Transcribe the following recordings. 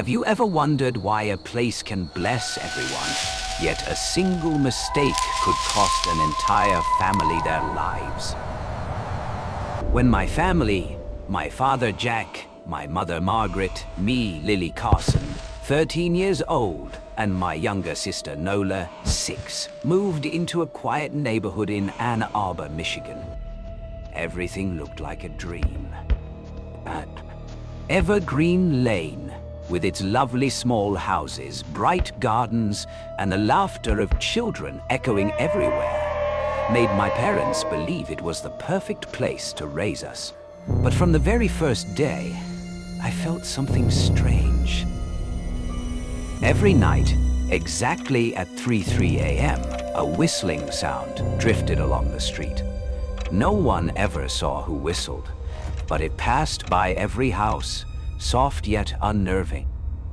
Have you ever wondered why a place can bless everyone, yet a single mistake could cost an entire family their lives? When my family, my father Jack, my mother Margaret, me Lily Carson, 13 years old, and my younger sister Nola, 6, moved into a quiet neighborhood in Ann Arbor, Michigan, everything looked like a dream. Evergreen Lane, with its lovely small houses, bright gardens, and the laughter of children echoing everywhere, made my parents believe it was the perfect place to raise us. But from the very first day, I felt something strange. Every night, exactly at 3:03 a.m., a whistling sound drifted along the street. No one ever saw who whistled, but it passed by every house, soft yet unnerving.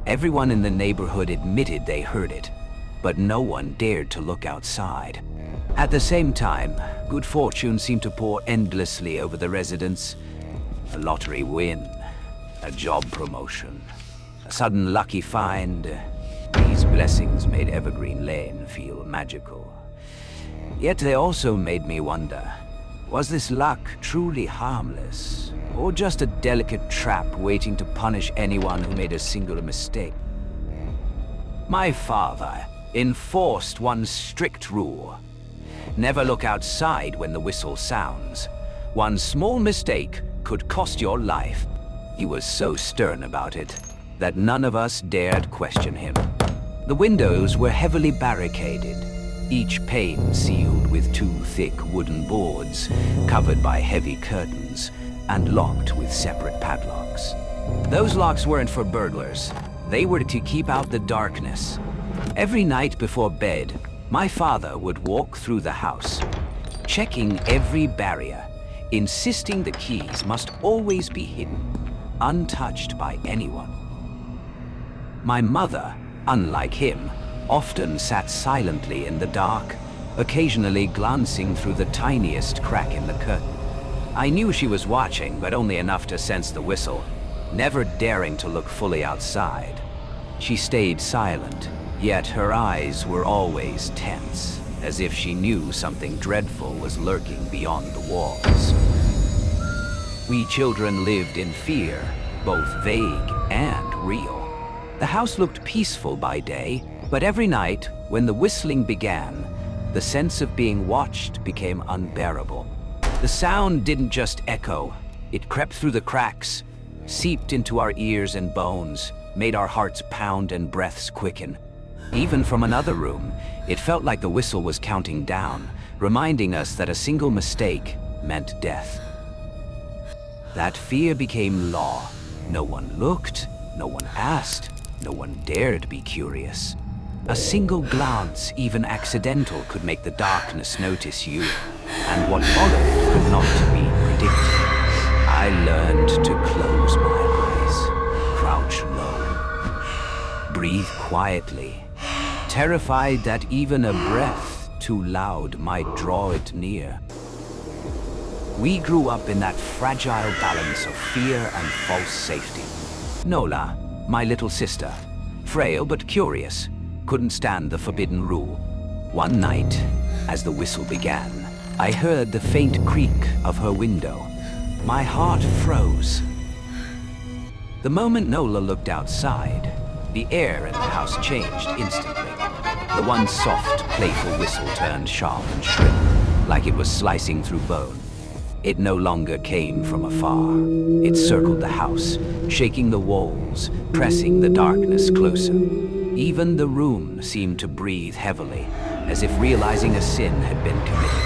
Everyone in the neighborhood admitted they heard it, but no one dared to look outside. At the same time, good fortune seemed to pour endlessly over the residents. A lottery win, a job promotion, a sudden lucky find. These blessings made Evergreen Lane feel magical. Yet they also made me wonder, was this luck truly harmless, or just a delicate trap waiting to punish anyone who made a single mistake? My father enforced one strict rule: never look outside when the whistle sounds. One small mistake could cost your life. He was so stern about it that none of us dared question him. The windows were heavily barricaded, each pane sealed with 2 thick wooden boards, covered by heavy curtains, and locked with separate padlocks. Those locks weren't for burglars. They were to keep out the darkness. Every night before bed, my father would walk through the house, checking every barrier, insisting the keys must always be hidden, untouched by anyone. My mother, unlike him, often sat silently in the dark, occasionally glancing through the tiniest crack in the curtain. I knew she was watching, but only enough to sense the whistle, never daring to look fully outside. She stayed silent, yet her eyes were always tense, as if she knew something dreadful was lurking beyond the walls. We children lived in fear, both vague and real. The house looked peaceful by day, but every night, when the whistling began, the sense of being watched became unbearable. The sound didn't just echo, it crept through the cracks, seeped into our ears and bones, made our hearts pound and breaths quicken. Even from another room, it felt like the whistle was counting down, reminding us that a single mistake meant death. That fear became law. No one looked, no one asked, no one dared be curious. A single glance, even accidental, could make the darkness notice you, and what followed could not be predicted. I learned to close my eyes, crouch low, breathe quietly, terrified that even a breath too loud might draw it near. We grew up in that fragile balance of fear and false safety. Nola, my little sister, frail but curious, couldn't stand the forbidden rule. One night, as the whistle began, I heard the faint creak of her window. My heart froze. The moment Nola looked outside, the air in the house changed instantly. The once soft, playful whistle turned sharp and shrill, like it was slicing through bone. It no longer came from afar. It circled the house, shaking the walls, pressing the darkness closer. Even the room seemed to breathe heavily, as if realizing a sin had been committed.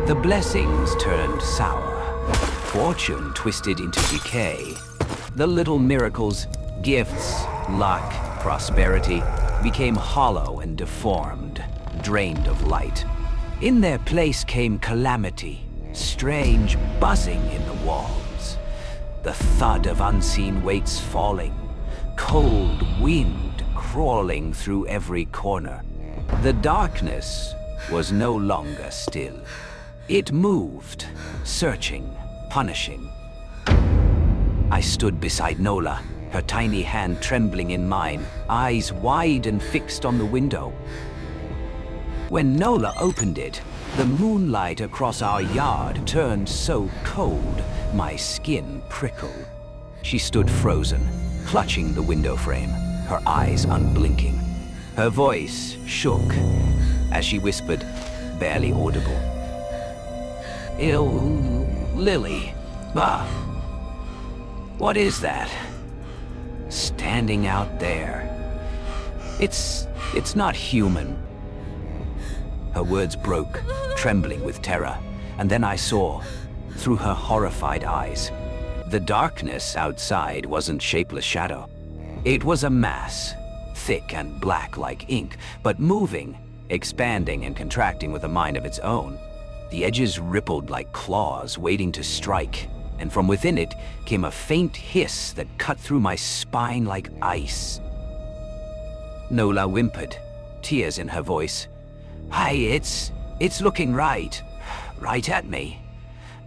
The blessings turned sour. Fortune twisted into decay. The little miracles, gifts, luck, prosperity, became hollow and deformed, drained of light. In their place came calamity, strange buzzing in the walls, the thud of unseen weights falling, cold wind crawling through every corner. The darkness was no longer still. It moved, searching, punishing. I stood beside Nola, her tiny hand trembling in mine, eyes wide and fixed on the window. When Nola opened it, the moonlight across our yard turned so cold, my skin prickled. She stood frozen, clutching the window frame, her eyes unblinking. Her voice shook as she whispered, barely audible. Lily. Bah. What is that? Standing out there. It's not human. Her words broke, trembling with terror, and then I saw, through her horrified eyes, the darkness outside wasn't shapeless shadow. It was a mass, thick and black like ink, but moving, expanding and contracting with a mind of its own. The edges rippled like claws waiting to strike, and from within it came a faint hiss that cut through my spine like ice. Nola whimpered, tears in her voice. Hey, it's looking right at me.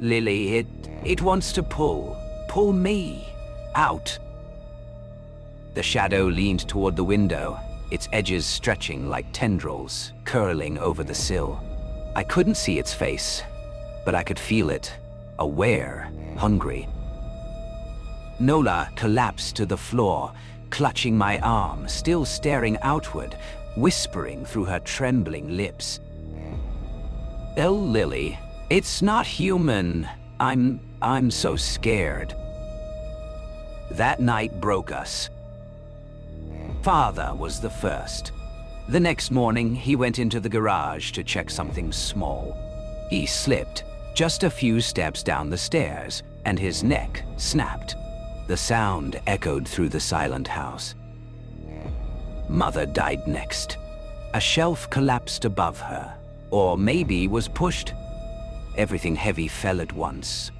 Lily, it wants to pull me out. The shadow leaned toward the window, its edges stretching like tendrils, curling over the sill. I couldn't see its face, but I could feel it, aware, hungry. Nola collapsed to the floor, clutching my arm, still staring outward, whispering through her trembling lips. Lily, it's not human. I'm so scared. That night broke us. Father was the first. The next morning, he went into the garage to check something small. He slipped just a few steps down the stairs, and his neck snapped. The sound echoed through the silent house. Mother died next. A shelf collapsed above her, or maybe was pushed. Everything heavy fell at once.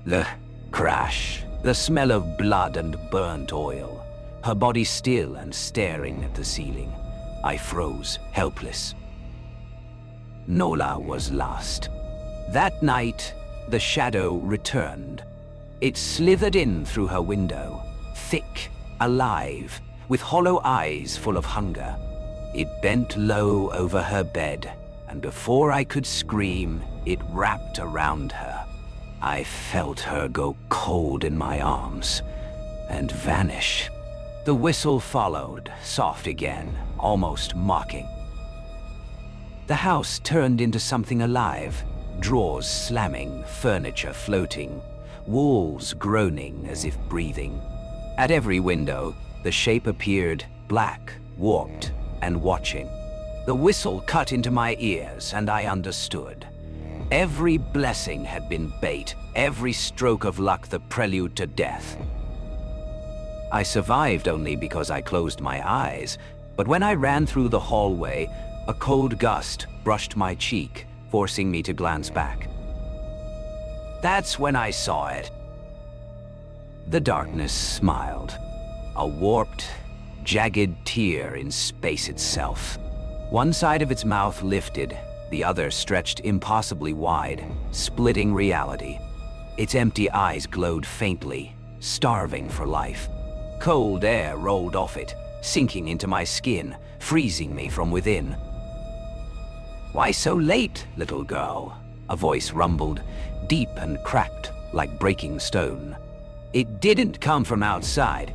The crash, the smell of blood and burnt oil. Her body still and staring at the ceiling. I froze, helpless. Nola was last. That night, the shadow returned. It slithered in through her window, thick, alive, with hollow eyes full of hunger. It bent low over her bed, and before I could scream, it wrapped around her. I felt her go cold in my arms and vanish. The whistle followed, soft again, almost mocking. The house turned into something alive, drawers slamming, furniture floating, walls groaning as if breathing. At every window, the shape appeared, black, warped, and watching. The whistle cut into my ears, and I understood. Every blessing had been bait, every stroke of luck the prelude to death. I survived only because I closed my eyes, but when I ran through the hallway, a cold gust brushed my cheek, forcing me to glance back. That's when I saw it. The darkness smiled, a warped, jagged tear in space itself. One side of its mouth lifted, the other stretched impossibly wide, splitting reality. Its empty eyes glowed faintly, starving for life. Cold air rolled off it, sinking into my skin, freezing me from within. Why so late, little girl? A voice rumbled, deep and cracked like breaking stone. It didn't come from outside.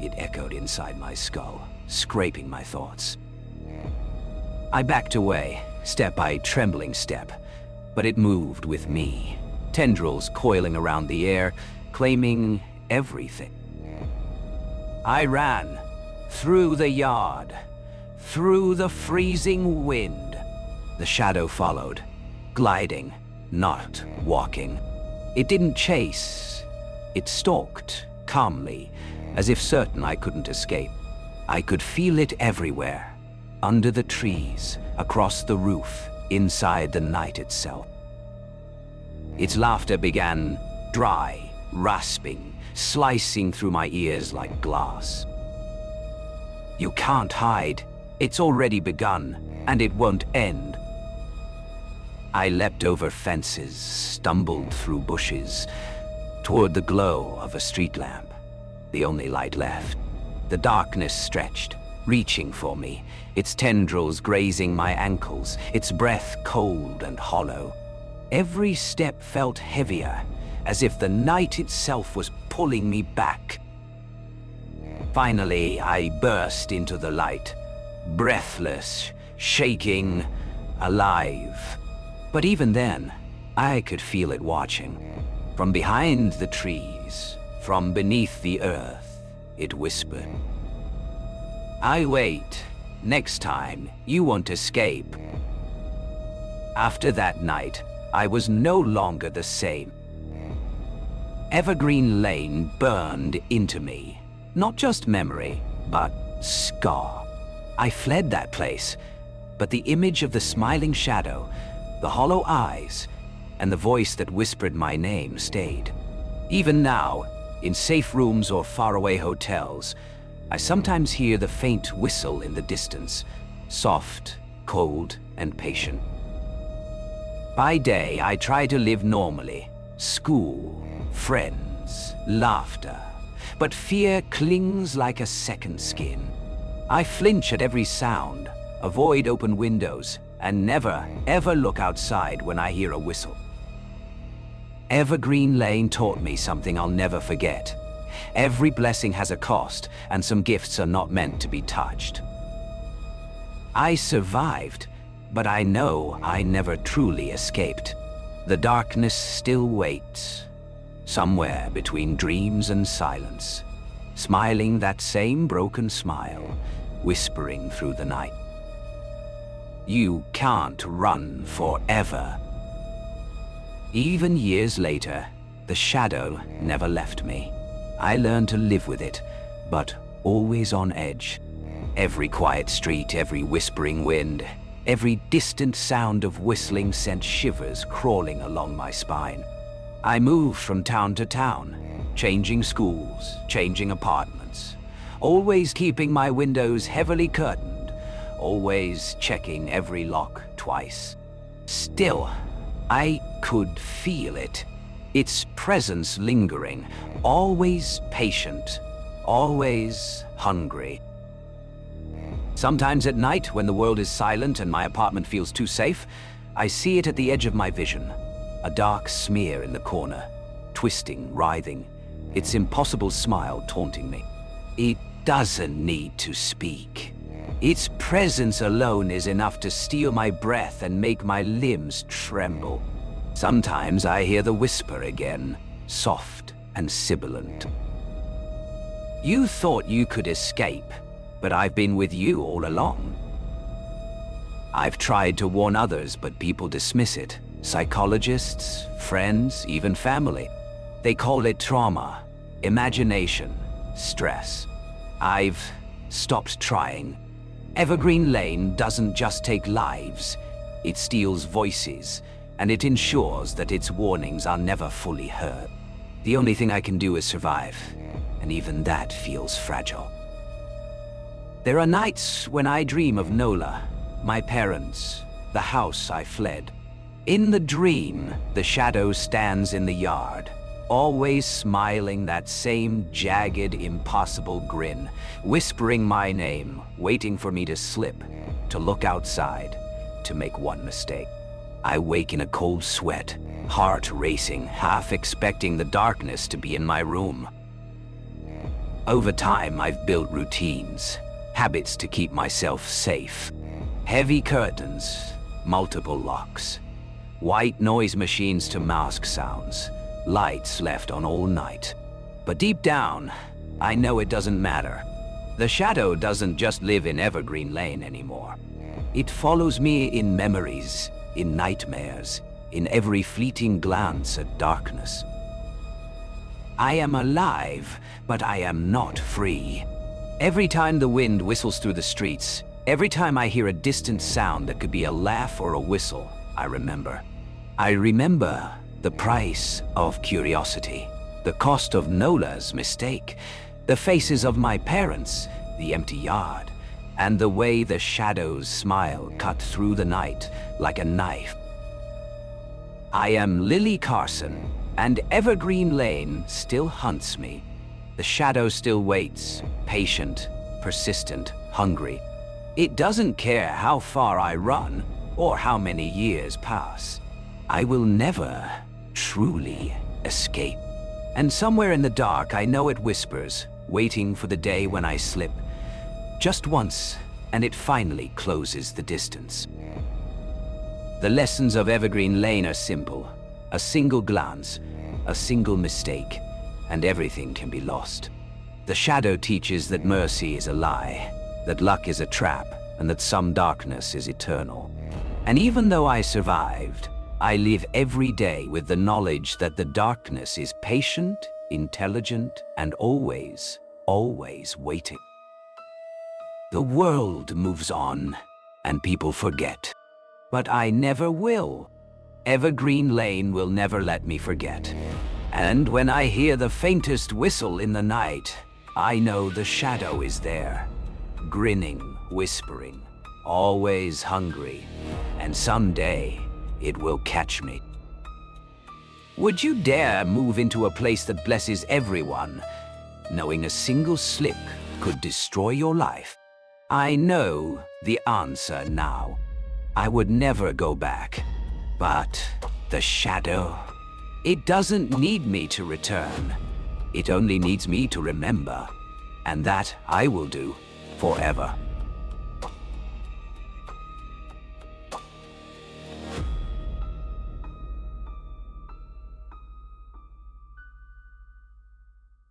It echoed inside my skull, scraping my thoughts. I backed away, step by trembling step, but it moved with me, tendrils coiling around the air, claiming everything. I ran, through the yard, through the freezing wind. The shadow followed, gliding, not walking. It didn't chase. It stalked, calmly, as if certain I couldn't escape. I could feel it everywhere, under the trees, across the roof, inside the night itself. Its laughter began dry, rasping, slicing through my ears like glass. You can't hide. It's already begun, and it won't end. I leapt over fences, stumbled through bushes, toward the glow of a street lamp. the only light left. The darkness stretched, reaching for me, its tendrils grazing my ankles, its breath cold and hollow. Every step felt heavier, as if the night itself was pulling me back. Finally, I burst into the light, breathless, shaking, alive. But even then, I could feel it watching. From behind the trees, from beneath the earth, it whispered. "I wait. Next time, you won't escape." After that night, I was no longer the same. Evergreen Lane burned into me. Not just memory, but scar. I fled that place, but the image of the smiling shadow, the hollow eyes, and the voice that whispered my name stayed. Even now, in safe rooms or faraway hotels, I sometimes hear the faint whistle in the distance, soft, cold, and patient. By day, I try to live normally. School, friends, laughter. But fear clings like a second skin. I flinch at every sound, avoid open windows, and never, ever look outside when I hear a whistle. Evergreen Lane taught me something I'll never forget. Every blessing has a cost, and some gifts are not meant to be touched. I survived, but I know I never truly escaped. The darkness still waits, somewhere between dreams and silence, smiling that same broken smile, whispering through the night. You can't run forever. Even years later, the shadow never left me. I learned to live with it, but always on edge. Every quiet street, every whispering wind, every distant sound of whistling sent shivers crawling along my spine. I moved from town to town, changing schools, changing apartments, always keeping my windows heavily curtained, always checking every lock twice. Still, I could feel it. Its presence lingering, always patient, always hungry. Sometimes at night, when the world is silent and my apartment feels too safe, I see it at the edge of my vision. A dark smear in the corner, twisting, writhing, its impossible smile taunting me. It doesn't need to speak. Its presence alone is enough to steal my breath and make my limbs tremble. Sometimes I hear the whisper again, soft and sibilant. You thought you could escape, but I've been with you all along. I've tried to warn others, but people dismiss it. Psychologists, friends, even family. They call it trauma, imagination, stress. I've stopped trying. Evergreen Lane doesn't just take lives, it steals voices, and it ensures that its warnings are never fully heard. The only thing I can do is survive, and even that feels fragile. There are nights when I dream of Nola, my parents, the house I fled. In the dream, the shadow stands in the yard, always smiling that same jagged, impossible grin, whispering my name, waiting for me to slip, to look outside, to make one mistake. I wake in a cold sweat, heart racing, half expecting the darkness to be in my room. Over time, I've built routines, habits to keep myself safe. Heavy curtains, multiple locks, white noise machines to mask sounds, lights left on all night. But deep down, I know it doesn't matter. The shadow doesn't just live in Evergreen Lane anymore. It follows me in memories, in nightmares, in every fleeting glance at darkness. I am alive, but I am not free. Every time the wind whistles through the streets, every time I hear a distant sound that could be a laugh or a whistle, I remember. I remember the price of curiosity, the cost of Nola's mistake, the faces of my parents, the empty yard, and the way the shadow's smile cut through the night like a knife. I am Lily Carson, and Evergreen Lane still hunts me. The shadow still waits, patient, persistent, hungry. It doesn't care how far I run or how many years pass. I will never truly escape. And somewhere in the dark, I know it whispers, waiting for the day when I slip. Just once, and it finally closes the distance. The lessons of Evergreen Lane are simple. A single glance, a single mistake, and everything can be lost. The shadow teaches that mercy is a lie, that luck is a trap, and that some darkness is eternal. And even though I survived, I live every day with the knowledge that the darkness is patient, intelligent, and always, always waiting. The world moves on, and people forget. But I never will. Evergreen Lane will never let me forget. And when I hear the faintest whistle in the night, I know the shadow is there, grinning, whispering, always hungry, and someday it will catch me. Would you dare move into a place that blesses everyone, knowing a single slip could destroy your life? I know the answer now. I would never go back. But the shadow, it doesn't need me to return. It only needs me to remember. And that I will do forever.